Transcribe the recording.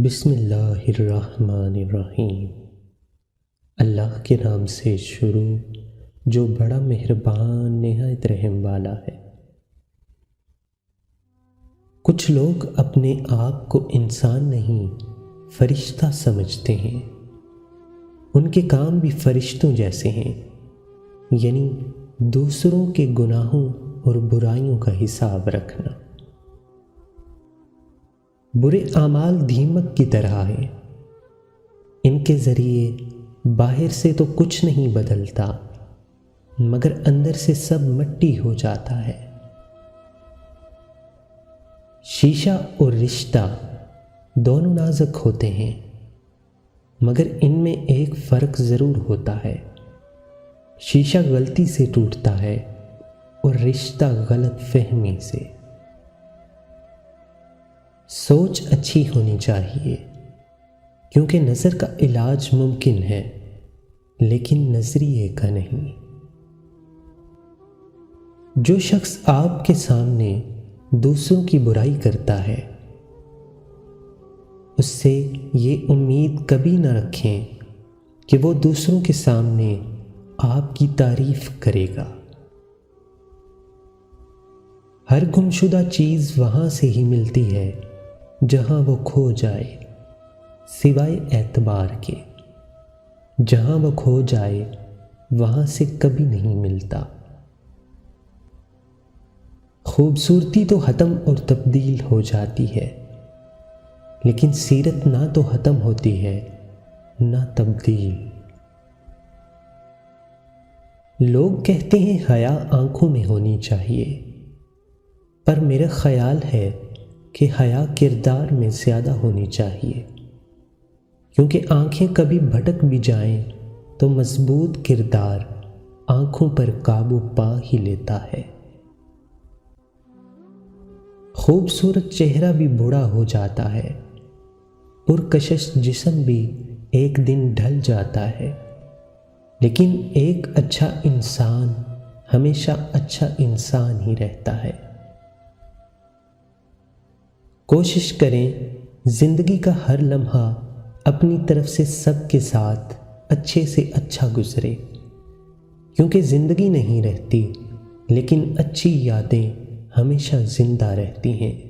بسم اللہ الرحمن الرحیم۔ اللہ کے نام سے شروع جو بڑا مہربان نہایت رحم والا ہے۔ کچھ لوگ اپنے آپ کو انسان نہیں فرشتہ سمجھتے ہیں۔ ان کے کام بھی فرشتوں جیسے ہیں، یعنی دوسروں کے گناہوں اور برائیوں کا حساب رکھنا۔ برے اعمال دیمک کی طرح ہیں، ان کے ذریعے باہر سے تو کچھ نہیں بدلتا مگر اندر سے سب مٹی ہو جاتا ہے۔ شیشہ اور رشتہ دونوں نازک ہوتے ہیں مگر ان میں ایک فرق ضرور ہوتا ہے۔ شیشہ غلطی سے ٹوٹتا ہے اور رشتہ غلط فہمی سے۔ سوچ اچھی ہونی چاہیے کیونکہ نظر کا علاج ممکن ہے لیکن نظریے کا نہیں۔ جو شخص آپ کے سامنے دوسروں کی برائی کرتا ہے اس سے یہ امید کبھی نہ رکھیں کہ وہ دوسروں کے سامنے آپ کی تعریف کرے گا۔ ہر گمشدہ چیز وہاں سے ہی ملتی ہے جہاں وہ کھو جائے، سوائے اعتبار کے۔ جہاں وہ کھو جائے وہاں سے کبھی نہیں ملتا۔ خوبصورتی تو ختم اور تبدیل ہو جاتی ہے لیکن سیرت نہ تو ختم ہوتی ہے نہ تبدیل۔ لوگ کہتے ہیں حیا آنکھوں میں ہونی چاہیے، پر میرا خیال ہے کہ حیا کردار میں زیادہ ہونی چاہیے، کیونکہ آنکھیں کبھی بھٹک بھی جائیں تو مضبوط کردار آنکھوں پر قابو پا ہی لیتا ہے۔ خوبصورت چہرہ بھی بوڑھا ہو جاتا ہے، پرکشش جسم بھی ایک دن ڈھل جاتا ہے، لیکن ایک اچھا انسان ہمیشہ اچھا انسان ہی رہتا ہے۔ کوشش کریں زندگی کا ہر لمحہ اپنی طرف سے سب کے ساتھ اچھے سے اچھا گزرے، کیونکہ زندگی نہیں رہتی لیکن اچھی یادیں ہمیشہ زندہ رہتی ہیں۔